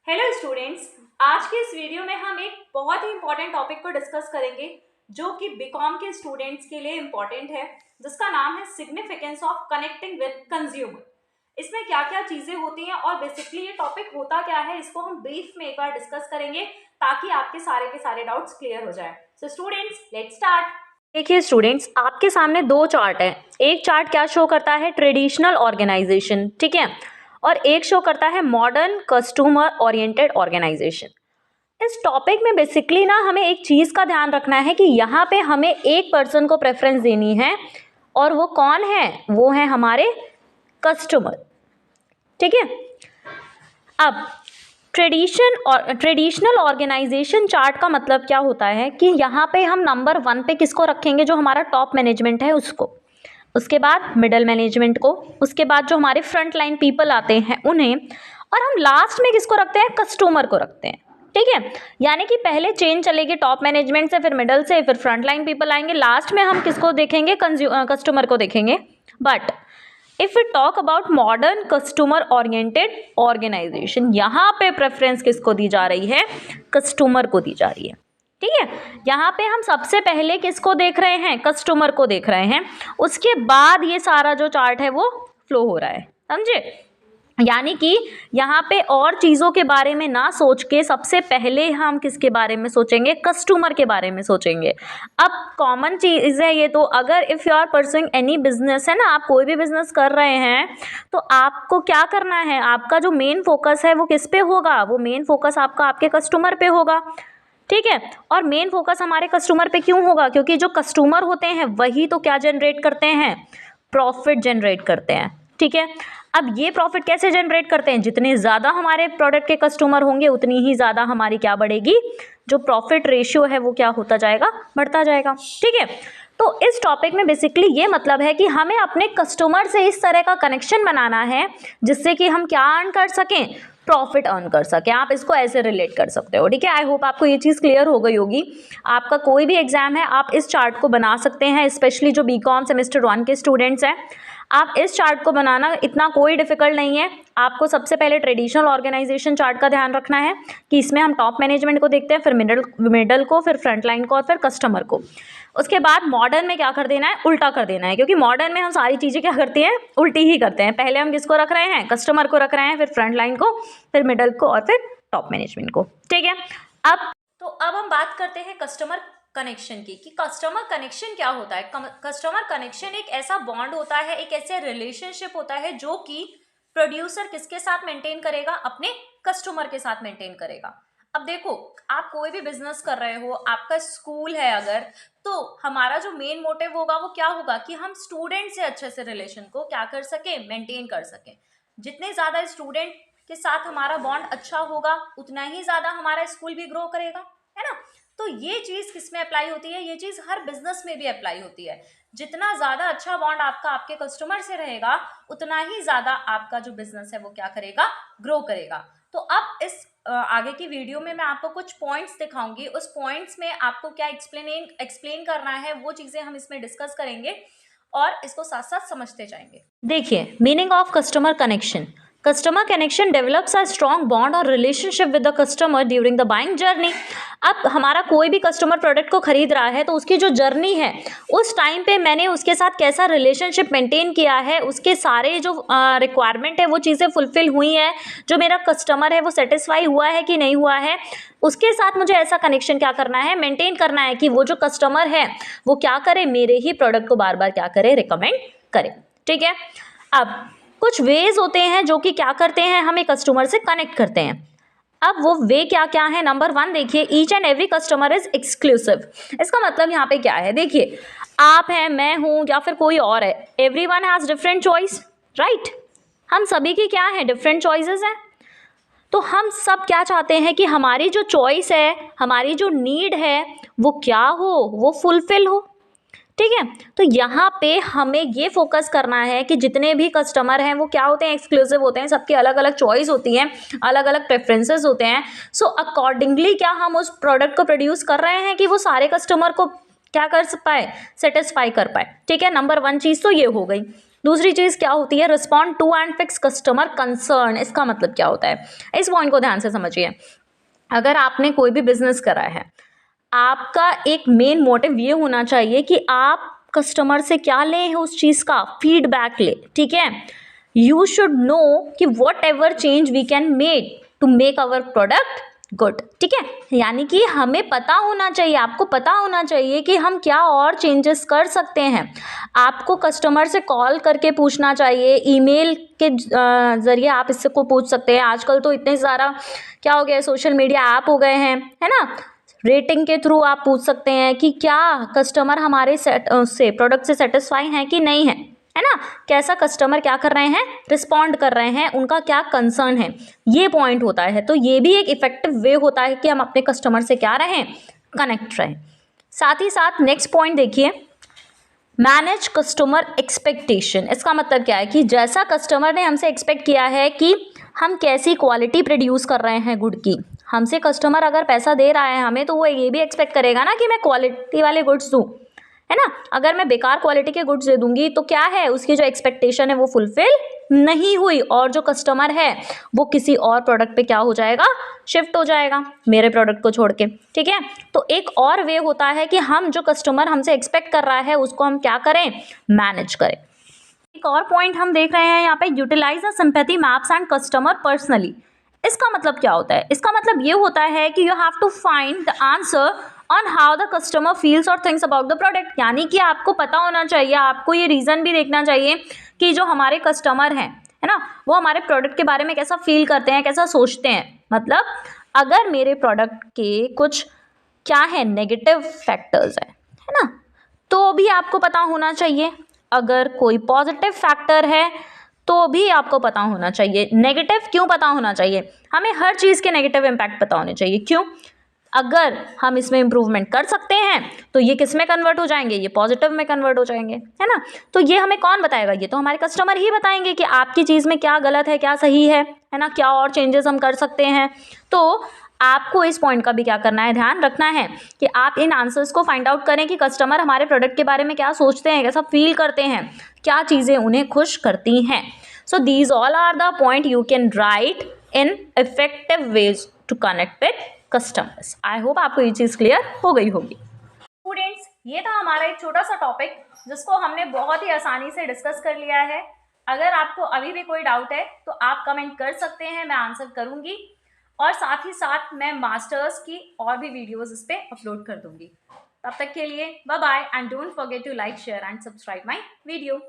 Hello students, आज के इस वीडियो में हम एक बहुत ही इंपॉर्टेंट टॉपिक को डिस्कस करेंगे जो कि बीकॉम के स्टूडेंट्स के लिए इंपॉर्टेंट है, जिसका नाम है significance of connecting with consumer. इसमें क्या क्या चीजें होती हैं और बेसिकली ये टॉपिक होता क्या है, इसको हम ब्रीफ में एक बार डिस्कस करेंगे ताकि आपके सारे के सारे डाउट्स क्लियर हो जाए। So students, let's start. देखिए स्टूडेंट्स, आपके सामने दो चार्ट है। एक चार्ट क्या शो करता है, ट्रेडिशनल ऑर्गेनाइजेशन, ठीक है, और एक शो करता है मॉडर्न कस्टमर ओरिएंटेड ऑर्गेनाइजेशन। इस टॉपिक में बेसिकली ना हमें एक चीज़ का ध्यान रखना है कि यहाँ पे हमें एक पर्सन को प्रेफरेंस देनी है और वो कौन है, वो है हमारे कस्टमर, ठीक है। अब ट्रेडिशनल ऑर्गेनाइजेशन चार्ट का मतलब क्या होता है कि यहाँ पे हम नंबर 1 पे किसको रखेंगे, जो हमारा टॉप मैनेजमेंट है उसको, उसके बाद मिडल मैनेजमेंट को, उसके बाद जो हमारे फ्रंट लाइन पीपल आते हैं उन्हें, और हम लास्ट में किसको रखते हैं, कस्टमर को रखते हैं, ठीक है। यानी कि पहले चेन चलेगी टॉप मैनेजमेंट से, फिर मिडल से, फिर फ्रंट लाइन पीपल आएंगे, लास्ट में हम किसको देखेंगे, कस्टमर को देखेंगे। But if we talk about modern customer oriented organization, यहाँ पे प्रेफरेंस किसको दी जा रही है, कस्टमर को दी जा रही है, ठीक है। यहाँ पे हम सबसे पहले किसको देख रहे हैं, कस्टमर को देख रहे हैं, उसके बाद ये सारा जो चार्ट है वो फ्लो हो रहा है, समझे। यानी कि यहाँ पे और चीज़ों के बारे में ना सोच के सबसे पहले हम किसके बारे में सोचेंगे, कस्टमर के बारे में सोचेंगे। अब कॉमन चीज़ है ये, तो अगर if you are pursuing any business, है ना, आप कोई भी बिजनेस कर रहे हैं तो आपको क्या करना है, आपका जो मेन फोकस है वो किस पे होगा, वो मेन फोकस आपका आपके कस्टमर पे होगा, ठीक है। और मेन फोकस हमारे कस्टमर पे क्यों होगा, क्योंकि जो कस्टमर होते हैं वही तो क्या जनरेट करते हैं, प्रॉफिट जनरेट करते हैं, ठीक है। अब ये प्रॉफिट कैसे जनरेट करते हैं, जितने ज़्यादा हमारे प्रोडक्ट के कस्टमर होंगे उतनी ही ज़्यादा हमारी क्या बढ़ेगी, जो प्रॉफिट रेशियो है वो क्या होता जाएगा, बढ़ता जाएगा, ठीक है। तो इस टॉपिक में बेसिकली ये मतलब है कि हमें अपने कस्टमर से इस तरह का कनेक्शन बनाना है जिससे कि हम क्या अर्न कर सकें, प्रॉफिट अर्न कर सकें। आप इसको ऐसे रिलेट कर सकते हो, ठीक है। आई होप आपको ये चीज़ क्लियर हो गई होगी। आपका कोई भी एग्जाम है आप इस चार्ट को बना सकते हैं, स्पेशली जो बीकॉम सेमेस्टर 1 के स्टूडेंट्स हैं। आप इस चार्ट को बनाना इतना कोई डिफिकल्ट नहीं है। आपको सबसे पहले ट्रेडिशनल ऑर्गेनाइजेशन चार्ट का ध्यान रखना है कि इसमें हम टॉप मैनेजमेंट को देखते हैं, फिर मिडल को, फिर फ्रंट लाइन को और फिर कस्टमर को। उसके बाद मॉडर्न में क्या कर देना है, उल्टा कर देना है, क्योंकि मॉडर्न में हम सारी चीज़ें क्या करते हैं, उल्टी ही करते हैं। पहले हम किसको रख रहे हैं, कस्टमर को रख रहे हैं, फिर फ्रंट लाइन को, फिर मिडल को और फिर टॉप मैनेजमेंट को, ठीक है। अब हम बात करते हैं कस्टमर कनेक्शन की, कि कस्टमर कनेक्शन क्या होता है। कस्टमर कनेक्शन एक ऐसा बॉन्ड होता है, एक ऐसे रिलेशनशिप होता है जो कि प्रोड्यूसर किसके साथ मेंटेन करेगा, अपने कस्टमर के साथ मेंटेन करेगा। अब देखो, आप कोई भी बिजनेस कर रहे हो, आपका स्कूल है अगर, तो हमारा जो मेन मोटिव होगा वो क्या होगा कि हम स्टूडेंट से अच्छे से रिलेशन को क्या कर सके, मेंटेन कर सके। जितने ज्यादा स्टूडेंट के साथ हमारा बॉन्ड अच्छा होगा उतना ही ज्यादा हमारा स्कूल भी ग्रो करेगा, है ना। तो ये चीज किस में अप्लाई होती है, ये चीज हर बिजनेस में भी अप्लाई होती है। जितना ज्यादा अच्छा बॉन्ड आपका आपके कस्टमर से रहेगा उतना ही ज्यादा आपका जो बिजनेस है वो क्या करेगा, ग्रो करेगा। तो अब इस आगे की वीडियो में मैं आपको कुछ पॉइंट्स दिखाऊंगी, उस पॉइंट्स में आपको क्या एक्सप्लेन करना है वो चीजें हम इसमें डिस्कस करेंगे और इसको साथ साथ समझते जाएंगे। देखिए, meaning of customer connection. Customer connection develops a strong bond और relationship with the customer during the buying journey. अब हमारा कोई भी कस्टमर प्रोडक्ट को खरीद रहा है तो उसकी जो जर्नी है उस टाइम पे मैंने उसके साथ कैसा रिलेशनशिप मेंटेन किया है, उसके सारे जो रिक्वायरमेंट है वो चीज़ें फुलफिल हुई हैं, जो मेरा कस्टमर है वो सेटिस्फाई हुआ है कि नहीं हुआ है, उसके साथ मुझे ऐसा कनेक्शन क्या करना है, मेंटेन करना है कि वो जो कस्टमर है वो क्या करे, मेरे ही प्रोडक्ट को बार बार क्या करे, रिकमेंड करे, ठीक है। अब कुछ वेज होते हैं जो कि क्या करते हैं, हमें कस्टमर से कनेक्ट करते हैं। अब वो वे क्या क्या है, नंबर 1 देखिए, each and every customer is exclusive. इसका मतलब यहाँ पे क्या है, देखिए, आप हैं, मैं हूँ या फिर कोई और है, everyone has different choice, right. हम सभी की क्या है, डिफरेंट चॉइसेस हैं। तो हम सब क्या चाहते हैं कि हमारी जो चॉइस है, हमारी जो नीड है वो क्या हो, वो फुलफिल हो, ठीक है। तो यहाँ पे हमें ये फोकस करना है कि जितने भी कस्टमर हैं वो क्या होते हैं, एक्सक्लूसिव होते हैं, सबकी अलग अलग चॉइस होती हैं, अलग अलग प्रेफरेंसेस होते हैं। सो अकॉर्डिंगली क्या हम उस प्रोडक्ट को प्रोड्यूस कर रहे हैं कि वो सारे कस्टमर को क्या कर पाए, सेटिस्फाई कर पाए, ठीक है। नंबर 1 चीज़ तो ये हो गई। दूसरी चीज़ क्या होती है, respond to and fix customer concern. इसका मतलब क्या होता है, इस पॉइंट को ध्यान से समझिए। अगर आपने कोई भी बिजनेस करा है, आपका एक मेन मोटिव ये होना चाहिए कि आप कस्टमर से क्या लें, उस चीज़ का फीडबैक ले, ठीक है। यू शुड नो कि whatever change we can make to make our product good, ठीक है। यानी कि हमें पता होना चाहिए, आपको पता होना चाहिए कि हम क्या और चेंजेस कर सकते हैं। आपको कस्टमर से कॉल करके पूछना चाहिए, ईमेल के ज़रिए आप इससे को पूछ सकते हैं। आजकल तो इतने सारा क्या हो गया है, सोशल मीडिया ऐप हो गए हैं, है ना। रेटिंग के थ्रू आप पूछ सकते हैं कि क्या कस्टमर हमारे से प्रोडक्ट से सेटिस्फाई हैं कि नहीं है ना। कैसा कस्टमर क्या कर रहे हैं, रिस्पॉन्ड कर रहे हैं, उनका क्या कंसर्न है, ये पॉइंट होता है। तो ये भी एक इफेक्टिव वे होता है कि हम अपने कस्टमर से क्या रहें, कनेक्ट रहें। साथ ही साथ नेक्स्ट पॉइंट देखिए, मैनेज कस्टमर एक्सपेक्टेशन। इसका मतलब क्या है कि जैसा कस्टमर ने हमसे एक्सपेक्ट किया है कि हम कैसी क्वालिटी प्रोड्यूस कर रहे हैं गुड की, हमसे कस्टमर अगर पैसा दे रहा है हमें, तो वो ये भी एक्सपेक्ट करेगा ना कि मैं क्वालिटी वाले गुड्स दूँ, है ना। अगर मैं बेकार क्वालिटी के गुड्स दे दूंगी तो क्या है, उसकी जो एक्सपेक्टेशन है वो फुलफिल नहीं हुई, और जो कस्टमर है वो किसी और प्रोडक्ट पे क्या हो जाएगा, शिफ्ट हो जाएगा मेरे प्रोडक्ट को छोड़ के, ठीक है। तो एक और वे होता है कि हम जो कस्टमर हमसे एक्सपेक्ट कर रहा है उसको हम क्या करें, मैनेज करें। एक और पॉइंट हम देख रहे हैं यहाँ पे, utilize the sympathy maps and customer personally. इसका मतलब क्या होता है, इसका मतलब ये होता है कि you have to find the answer on how the customer feels और थिंक्स अबाउट द प्रोडक्ट। यानी कि आपको पता होना चाहिए, आपको ये रीज़न भी देखना चाहिए कि जो हमारे कस्टमर हैं, है ना, वो हमारे प्रोडक्ट के बारे में कैसा फील करते हैं, कैसा सोचते हैं। मतलब अगर मेरे प्रोडक्ट के कुछ क्या है, नेगेटिव फैक्टर्स है ना, तो भी आपको पता होना चाहिए। अगर कोई पॉजिटिव फैक्टर है तो भी आपको पता होना चाहिए। नेगेटिव क्यों पता होना चाहिए, हमें हर चीज़ के नेगेटिव इम्पैक्ट पता होने चाहिए। क्यों, अगर हम इसमें इम्प्रूवमेंट कर सकते हैं तो ये किस में कन्वर्ट हो जाएंगे, ये पॉजिटिव में कन्वर्ट हो जाएंगे, है ना। तो ये हमें कौन बताएगा, ये तो हमारे कस्टमर ही बताएंगे कि आपकी चीज़ में क्या गलत है, क्या सही है ना, क्या और चेंजेस हम कर सकते हैं। तो आपको इस पॉइंट का भी क्या करना है, ध्यान रखना है कि आप इन आंसर्स को फाइंड आउट करें कि कस्टमर हमारे प्रोडक्ट के बारे में क्या सोचते हैं, कैसा फील करते हैं, क्या चीज़ें उन्हें खुश करती हैं। So these all are the point you can write in effective ways to connect with customers. I hope आपको ये चीज़ क्लियर हो गई होगी। स्टूडेंट्स, ये था हमारा एक छोटा सा टॉपिक जिसको हमने बहुत ही आसानी से डिस्कस कर लिया है। अगर आपको अभी भी कोई डाउट है तो आप कमेंट कर सकते हैं, मैं आंसर करूंगी, और साथ ही साथ मैं मास्टर्स की और भी वीडियोस इस पर अपलोड कर दूंगी। तब तक के लिए bye bye, and don't forget to like, share and subscribe my video.